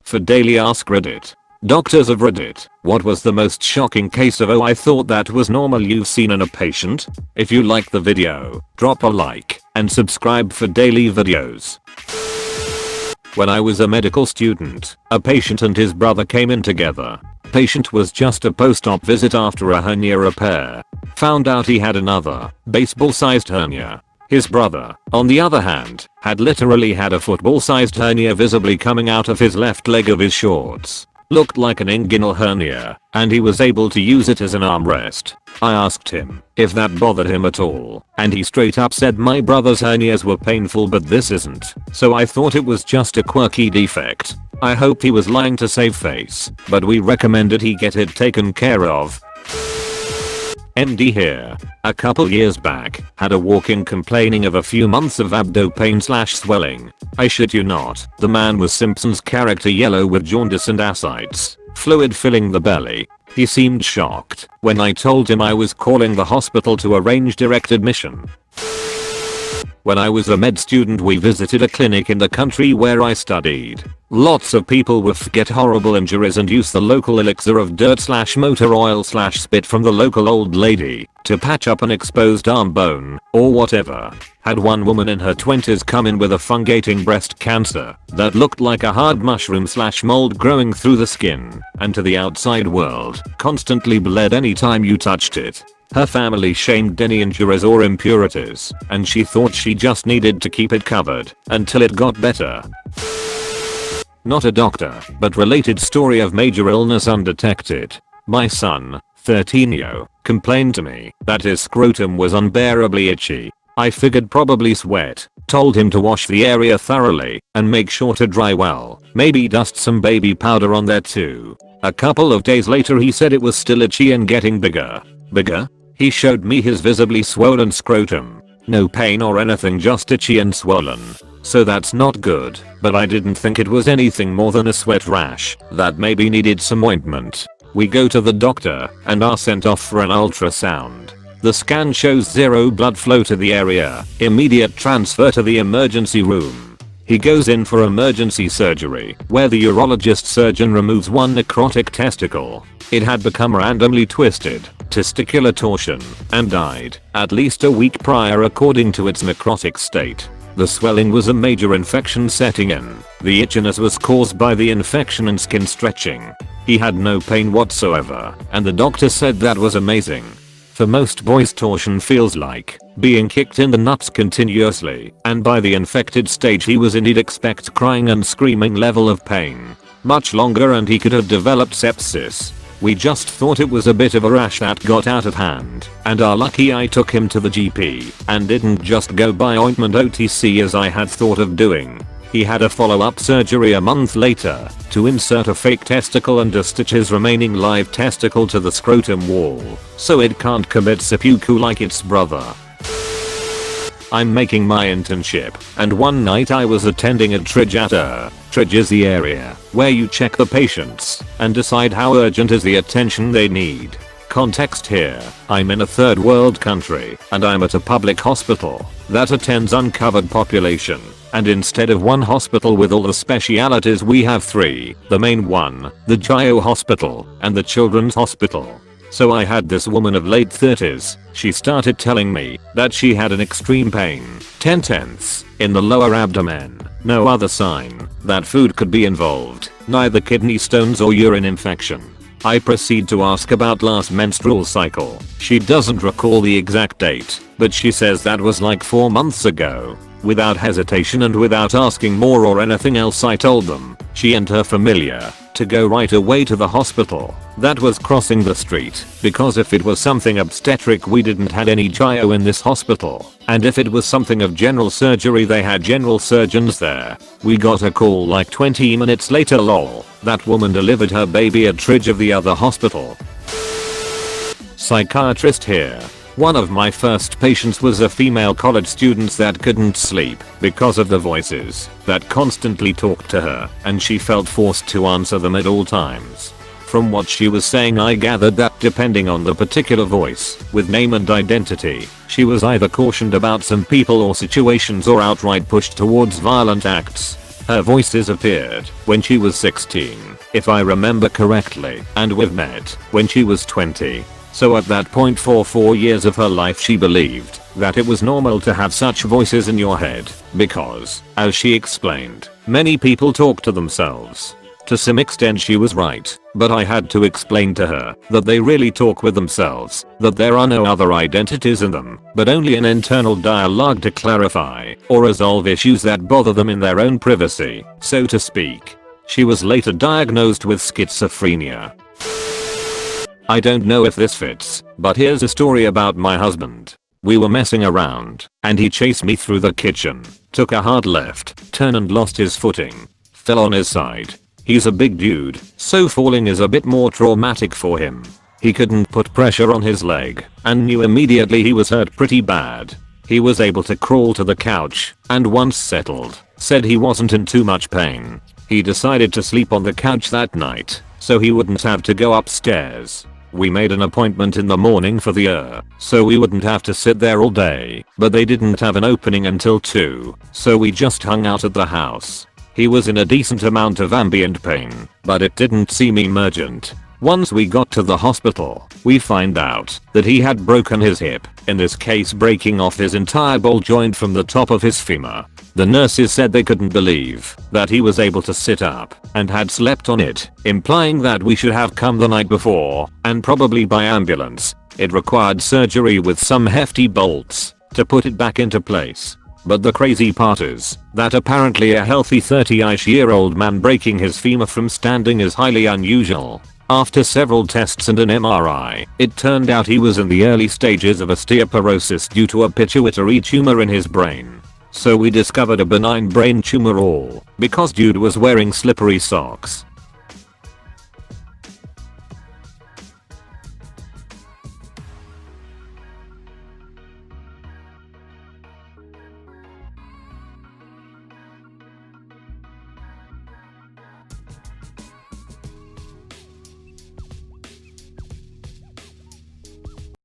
For Daily Ask Reddit. Doctors of Reddit, what was the most shocking case of I thought that was normal you've seen in a patient? If you like the video, drop a like and subscribe for daily videos. When I was a medical student, a patient and his brother came in together. Patient was just a post-op visit after a hernia repair. Found out he had another, baseball-sized hernia. His brother, on the other hand, had literally had a football-sized hernia visibly coming out of his left leg of his shorts. Looked like an inguinal hernia, and he was able to use it as an armrest. I asked him if that bothered him at all, and he straight up said my brother's hernias were painful but this isn't, so I thought it was just a quirky defect. I hope he was lying to save face, but we recommended he get it taken care of. MD here. A couple years back, had a walk-in complaining of a few months of abdo pain / swelling. I shit you not, the man was Simpsons character yellow with jaundice and ascites, fluid filling the belly. He seemed shocked when I told him I was calling the hospital to arrange direct admission. When I was a med student we visited a clinic in the country where I studied. Lots of people get horrible injuries and use the local elixir of dirt / motor oil / spit from the local old lady to patch up an exposed arm bone or whatever. Had one woman in her 20s come in with a fungating breast cancer that looked like a hard mushroom / mold growing through the skin and to the outside world constantly bled anytime you touched it. Her family shamed any injuries or impurities, and she thought she just needed to keep it covered until it got better. Not a doctor, but related story of major illness undetected. My son, 13-yo, complained to me that his scrotum was unbearably itchy. I figured probably sweat, told him to wash the area thoroughly and make sure to dry well, maybe dust some baby powder on there too. A couple of days later he said it was still itchy and getting bigger. Bigger? He showed me his visibly swollen scrotum. No pain or anything, just itchy and swollen. So that's not good, but I didn't think it was anything more than a sweat rash that maybe needed some ointment. We go to the doctor and are sent off for an ultrasound. The scan shows zero blood flow to the area, immediate transfer to the emergency room. He goes in for emergency surgery, where the urologist surgeon removes one necrotic testicle. It had become randomly twisted, testicular torsion, and died at least a week prior according to its necrotic state. The swelling was a major infection setting in. The itchiness was caused by the infection and skin stretching. He had no pain whatsoever, and the doctor said that was amazing. For most boys, torsion feels like being kicked in the nuts continuously, and by the infected stage he was indeed expect crying and screaming level of pain. Much longer and he could have developed sepsis. We just thought it was a bit of a rash that got out of hand, and are lucky I took him to the GP and didn't just go buy ointment OTC as I had thought of doing. He had a follow-up surgery a month later to insert a fake testicle and to stitch his remaining live testicle to the scrotum wall so it can't commit seppuku like its brother. I'm making my internship, and one night I was attending a triage. Triage is the area where you check the patients and decide how urgent is the attention they need. Context here, I'm in a third world country and I'm at a public hospital that attends uncovered population, and instead of one hospital with all the specialities we have three, the main one, the Gyo hospital, and the children's hospital. So I had this woman of late 30s, she started telling me that she had an extreme pain, 10/10ths, in the lower abdomen, no other sign that food could be involved, neither kidney stones or urine infection. I proceed to ask about last menstrual cycle. She doesn't recall the exact date, but she says that was like 4 months ago. Without hesitation and without asking more or anything else I told them, she and her familiar, to go right away to the hospital that was crossing the street, because if it was something obstetric we didn't had any gyno in this hospital, and if it was something of general surgery they had general surgeons there. We got a call like 20 minutes later, lol. That woman delivered her baby at Triage of the other hospital. Psychiatrist here. One of my first patients was a female college student that couldn't sleep because of the voices that constantly talked to her, and she felt forced to answer them at all times. From what she was saying I gathered that depending on the particular voice, with name and identity, she was either cautioned about some people or situations or outright pushed towards violent acts. Her voices appeared when she was 16, if I remember correctly, and we've met when she was 20. So at that point for 4 years of her life she believed that it was normal to have such voices in your head because, as she explained, many people talk to themselves. To some extent she was right, but I had to explain to her that they really talk with themselves, that there are no other identities in them, but only an internal dialogue to clarify or resolve issues that bother them in their own privacy, so to speak. She was later diagnosed with schizophrenia. I don't know if this fits, but here's a story about my husband. We were messing around, and he chased me through the kitchen, took a hard left turn and lost his footing. Fell on his side. He's a big dude, so falling is a bit more traumatic for him. He couldn't put pressure on his leg, and knew immediately he was hurt pretty bad. He was able to crawl to the couch, and once settled, said he wasn't in too much pain. He decided to sleep on the couch that night, so he wouldn't have to go upstairs. We made an appointment in the morning for the so we wouldn't have to sit there all day, but they didn't have an opening until 2, so we just hung out at the house. He was in a decent amount of ambient pain, but it didn't seem emergent. Once we got to the hospital, we find out that he had broken his hip, in this case breaking off his entire ball joint from the top of his femur. The nurses said they couldn't believe that he was able to sit up and had slept on it, implying that we should have come the night before, and probably by ambulance. It required surgery with some hefty bolts to put it back into place. But the crazy part is that apparently a healthy 30-ish-year-old man breaking his femur from standing is highly unusual. After several tests and an MRI, it turned out he was in the early stages of osteoporosis due to a pituitary tumor in his brain. So we discovered a benign brain tumor all because dude was wearing slippery socks.